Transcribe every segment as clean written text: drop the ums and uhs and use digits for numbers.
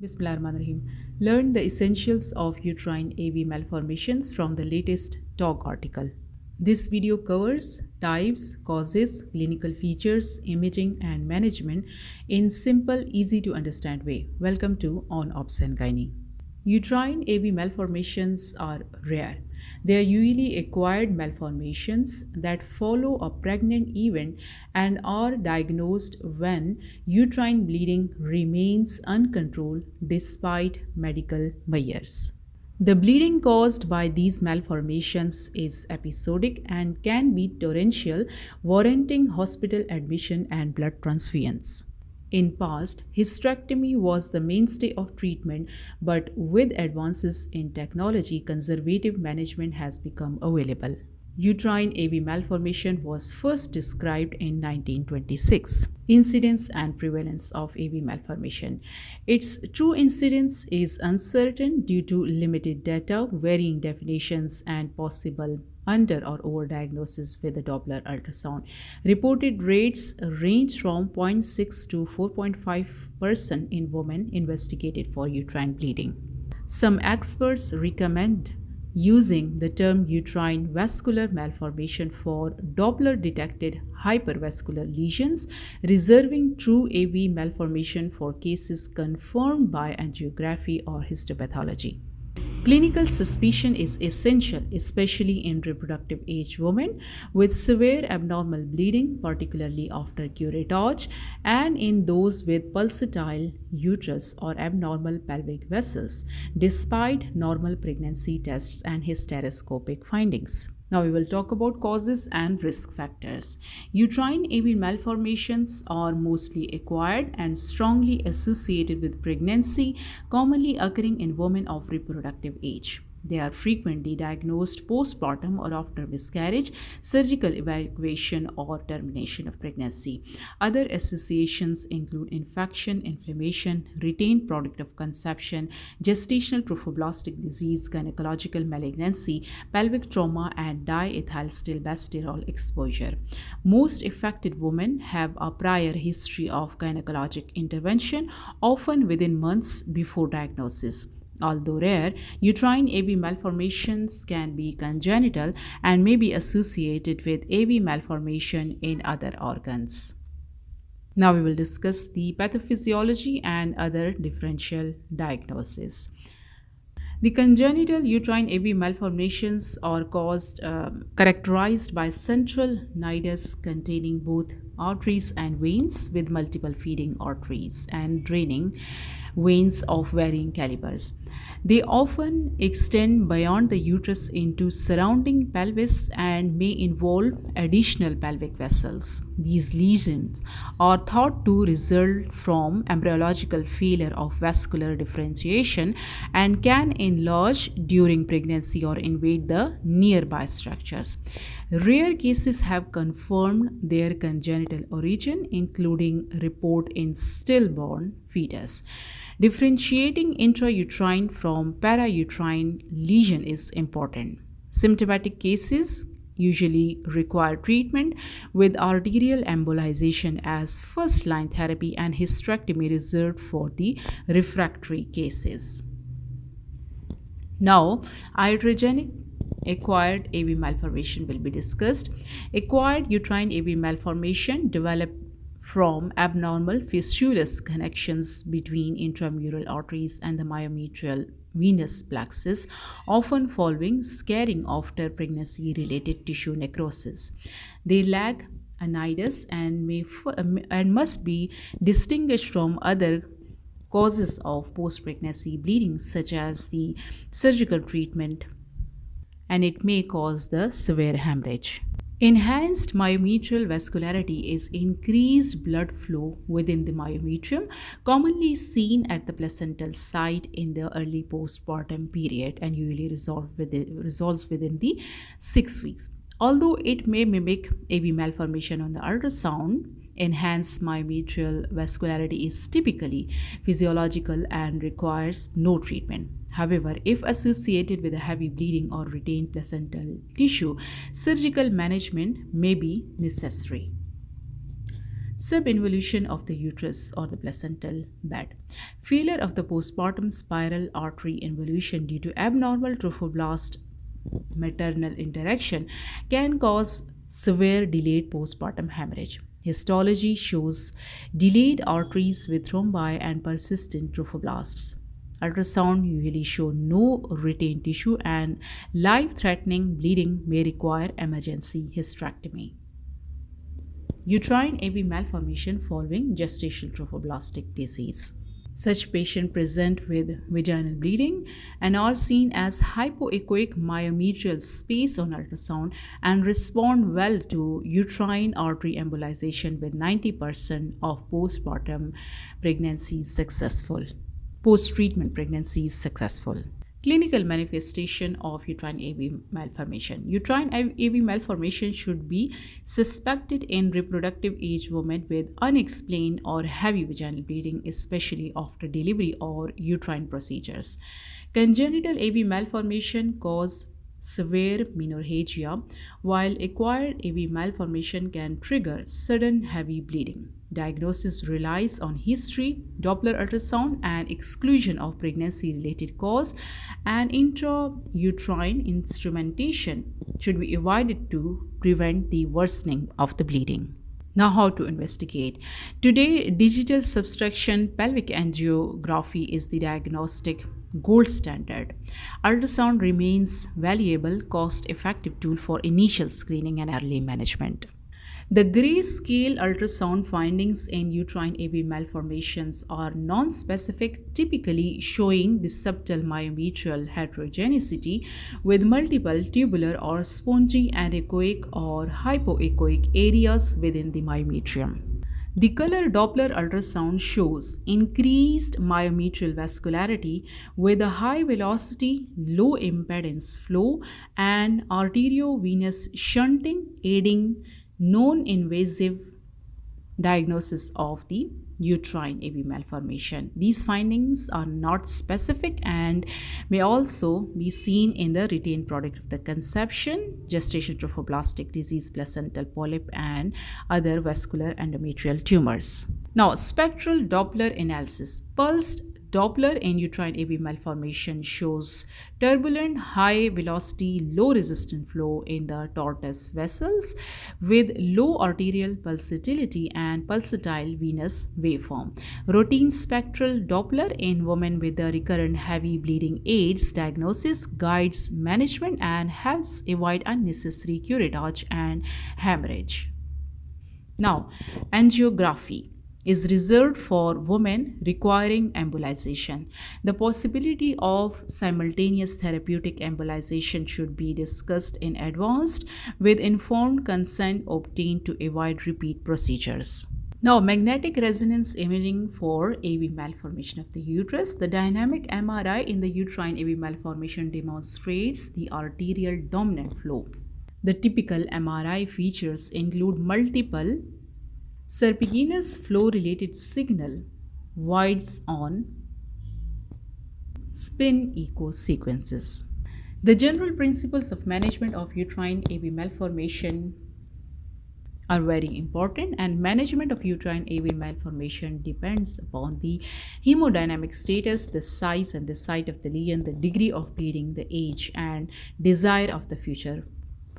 Bismillahirrahmanirrahim. Learn the essentials of uterine AV malformations from the latest TOG article. This video covers types, causes, clinical features, imaging, and management in simple, easy to understand way. Welcome to On Obs and Gynae. Uterine AV malformations are rare. They are usually acquired malformations that follow a pregnant event and are diagnosed when uterine bleeding remains uncontrolled despite medical measures. The bleeding caused by these malformations is episodic and can be torrential, warranting hospital admission and blood transfusions. In past, hysterectomy was the mainstay of treatment, but with advances in technology, conservative management has become available. Uterine AV malformation was first described in 1926. Incidence and prevalence of AV malformation. Its true incidence is uncertain due to limited data, varying definitions, and possible under or overdiagnosis with the Doppler ultrasound. Reported rates range from 0.6 to 4.5% in women investigated for uterine bleeding. Some experts recommend using the term uterine vascular malformation for Doppler detected hypervascular lesions, reserving true AV malformation for cases confirmed by angiography or histopathology. Clinical suspicion is essential, especially in reproductive age women with severe abnormal bleeding, particularly after curettage, and in those with pulsatile uterus or abnormal pelvic vessels, despite normal pregnancy tests and hysteroscopic findings. Now we will talk about causes and risk factors. Uterine AV malformations are mostly acquired and strongly associated with pregnancy, commonly occurring in women of reproductive age. They are frequently diagnosed postpartum or after miscarriage, surgical evacuation, or termination of pregnancy. Other associations include infection, inflammation, retained product of conception, gestational trophoblastic disease, gynecological malignancy, pelvic trauma, and diethylstilbestrol exposure. Most affected women have a prior history of gynecologic intervention, often within months before diagnosis. Although rare, uterine AV malformations can be congenital and may be associated with AV malformation in other organs. Now we will discuss the pathophysiology and other differential diagnosis. The congenital uterine AV malformations are characterized by central nidus containing both arteries and veins with multiple feeding arteries and draining veins of varying calibers. They often extend beyond the uterus into surrounding pelvis and may involve additional pelvic vessels. These lesions are thought to result from embryological failure of vascular differentiation and can enlarge during pregnancy or invade the nearby structures. Rare cases have confirmed their congenital origin, including report in stillborn fetus. Differentiating intrauterine from parauterine lesion is important. Symptomatic cases usually require treatment with arterial embolization as first-line therapy and hysterectomy reserved for the refractory cases. Now, iatrogenic acquired AV malformation will be discussed. Acquired uterine AV malformation develop from abnormal fistulous connections between intramural arteries and the myometrial venous plexus, often following scarring after pregnancy-related tissue necrosis. They lack a nidus and must be distinguished from other causes of post-pregnancy bleeding, such as the surgical treatment, and it may cause the severe hemorrhage. Enhanced myometrial vascularity is increased blood flow within the myometrium, commonly seen at the placental site in the early postpartum period and usually resolves within the 6 weeks. Although it may mimic AV malformation on the ultrasound, enhanced myometrial vascularity is typically physiological and requires no treatment. However, if associated with a heavy bleeding or retained placental tissue, surgical management may be necessary. subinvolution of the uterus or the placental bed, failure of the postpartum spiral artery involution due to abnormal trophoblast maternal interaction can cause severe delayed postpartum hemorrhage. Histology shows delayed arteries with thrombi and persistent trophoblasts. Ultrasound usually show no retained tissue and life-threatening bleeding may require emergency hysterectomy. Uterine AV malformation following gestational trophoblastic disease. Such patients present with vaginal bleeding and are seen as hypoechoic myometrial space on ultrasound and respond well to uterine artery embolization with 90% of postpartum pregnancies successful. Post-treatment pregnancies successful. Clinical manifestation of uterine AV malformation. Uterine AV malformation should be suspected in reproductive age women with unexplained or heavy vaginal bleeding, especially after delivery or uterine procedures. Congenital AV malformation cause severe menorrhagia, while acquired AV malformation can trigger sudden heavy bleeding. Diagnosis relies on history, Doppler ultrasound, and exclusion of pregnancy-related cause, and intrauterine instrumentation should be avoided to prevent the worsening of the bleeding. Now, how to investigate? Today, digital subtraction pelvic angiography is the diagnostic gold standard. Ultrasound remains valuable, cost-effective tool for initial screening and early management. The grayscale ultrasound findings in uterine AV malformations are non-specific, typically showing the subtle myometrial heterogeneity with multiple tubular or spongy anechoic or hypoechoic areas within the myometrium. The color Doppler ultrasound shows increased myometrial vascularity with a high velocity, low impedance flow, and arteriovenous shunting, aiding non-invasive diagnosis of the uterine AV malformation. These findings are not specific and may also be seen in the retained product of the conception, gestational trophoblastic disease, placental polyp, and other vascular endometrial tumors. Now, spectral Doppler analysis. Pulsed Doppler in uterine AV malformation shows turbulent, high velocity, low resistant flow in the tortuous vessels with low arterial pulsatility and pulsatile venous waveform. Routine spectral Doppler in women with the recurrent heavy bleeding aids diagnosis, guides management, and helps avoid unnecessary curettage and hemorrhage. Now, angiography is reserved for women requiring embolization. The possibility of simultaneous therapeutic embolization should be discussed in advance with informed consent obtained to avoid repeat procedures. Now, magnetic resonance imaging for AV malformation of the uterus. The dynamic MRI in the uterine AV malformation demonstrates the arterial dominant flow. The typical MRI features include multiple serpiginous flow-related signal, voids on spin echo sequences. The general principles of management of uterine AV malformation are very important, and management of uterine AV malformation depends upon the hemodynamic status, the size and the site of the lesion, the degree of bleeding, the age, and desire of the future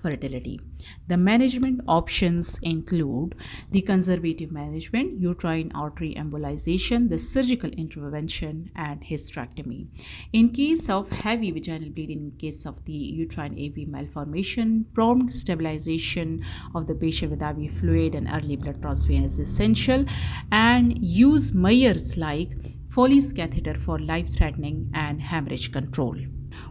fertility. The management options include the conservative management, uterine artery embolization, the surgical intervention, and hysterectomy. In case of heavy vaginal bleeding, in case of the uterine AV malformation, prompt stabilization of the patient with IV fluid and early blood transfusion is essential, and use measures like Foley's catheter for life-threatening and hemorrhage control.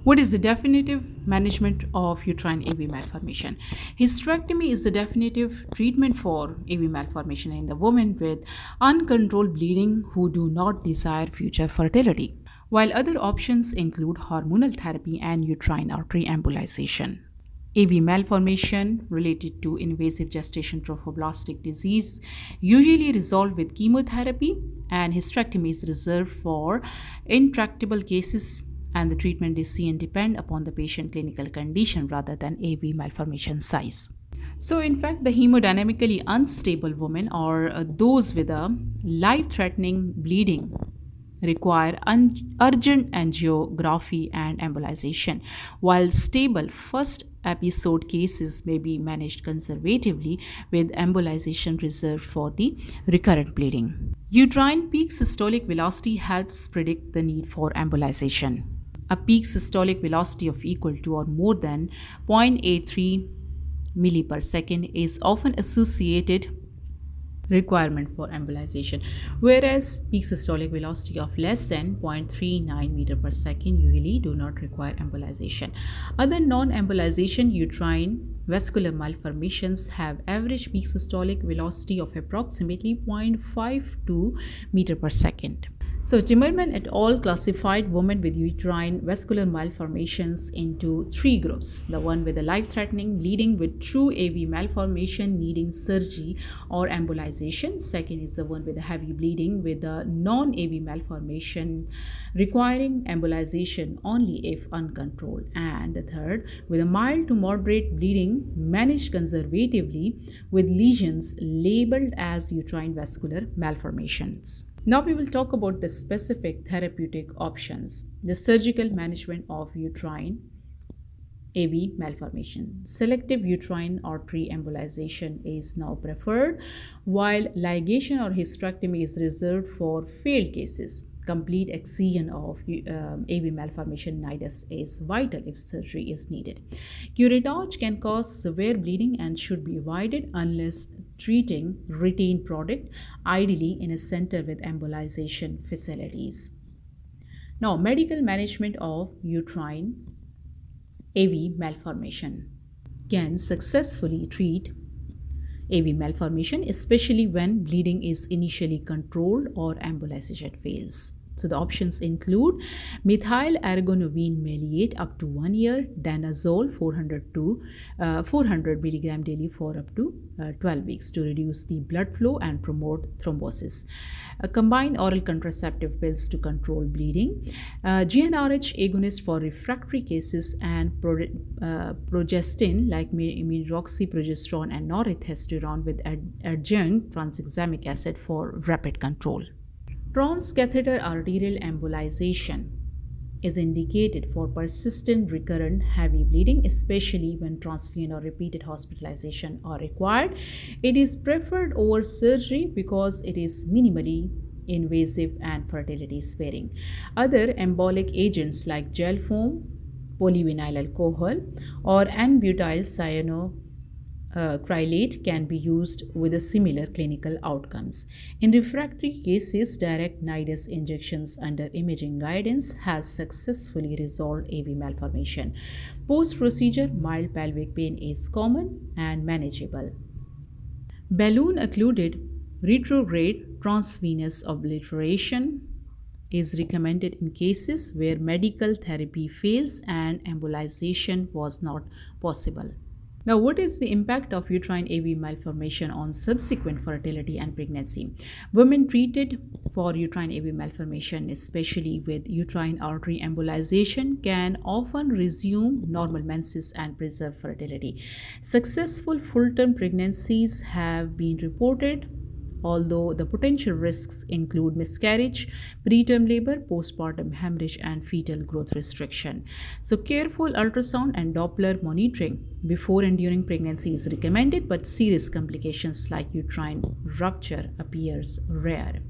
What is the definitive management of uterine AV malformation? Hysterectomy is the definitive treatment for AV malformation in the women with uncontrolled bleeding who do not desire future fertility, while other options include hormonal therapy and uterine artery embolization. AV malformation related to invasive gestational trophoblastic disease usually resolve with chemotherapy, and hysterectomy is reserved for intractable cases, and the treatment decision depend upon the patient clinical condition rather than AV malformation size. So, in fact, the hemodynamically unstable women or those with a life threatening bleeding require urgent angiography and embolization, while stable first episode cases may be managed conservatively with embolization reserved for the recurrent bleeding. Uterine peak systolic velocity helps predict the need for embolization. A peak systolic velocity of equal to or more than 0.83 milli per second is often associated requirement for embolization, whereas peak systolic velocity of less than 0.39 meter per second usually do not require embolization. Other non-embolization uterine vascular malformations have average peak systolic velocity of approximately 0.52 meter per second. So, Timmerman et al. Classified women with uterine vascular malformations into three groups: the one with a life threatening bleeding with true AV malformation needing surgery or embolization. Second is the one with a heavy bleeding with a non AV malformation requiring embolization only if uncontrolled. And the third with a mild to moderate bleeding managed conservatively with lesions labeled as uterine vascular malformations. Now we will talk about the specific therapeutic options. The surgical management of uterine AV malformation. Selective uterine artery embolization is now preferred, while ligation or hysterectomy is reserved for failed cases. Complete excision of AV malformation nidus is vital if surgery is needed. Curettage can cause severe bleeding and should be avoided unless treating retained product, ideally in a center with embolization facilities. Now, medical management of uterine AV malformation can successfully treat AV malformation, especially when bleeding is initially controlled or embolization fails. So the options include methyl aragonovine maleate up to 1 year, danazole 400 milligram daily for up to 12 weeks to reduce the blood flow and promote thrombosis. Combined oral contraceptive pills to control bleeding, GnRH agonist for refractory cases, and progestin like medroxyprogesterone and norethindrone with adjunct tranexamic acid for rapid control. Transcatheter arterial embolization is indicated for persistent recurrent heavy bleeding, especially when transfusion or repeated hospitalization are required. It is preferred over surgery because it is minimally invasive and fertility sparing. Other embolic agents like gel foam, polyvinyl alcohol, or N-butyl cyanoacrylate can be used with a similar clinical outcomes. In refractory cases, direct nidus injections under imaging guidance has successfully resolved AV malformation. Post-procedure, mild pelvic pain is common and manageable. Balloon-occluded retrograde transvenous obliteration is recommended in cases where medical therapy fails and embolization was not possible. Now, what is the impact of uterine AV malformation on subsequent fertility and pregnancy? Women treated for uterine AV malformation, especially with uterine artery embolization, can often resume normal menses and preserve fertility. Successful full-term pregnancies have been reported, although the potential risks include miscarriage, preterm labor, postpartum hemorrhage, and fetal growth restriction. So, careful ultrasound and Doppler monitoring before and during pregnancy is recommended, but serious complications like uterine rupture appears rare.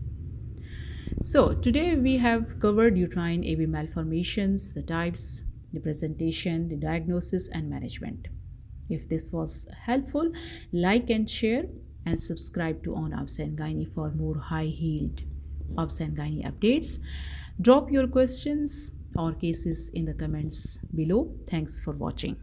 So, today we have covered uterine AV malformations, the types, the presentation, the diagnosis, and management. If this was helpful, like and share, and subscribe to On Obs and Gynae for more high-heeled Obs and Gynae updates. Drop your questions or cases in the comments below. Thanks for watching.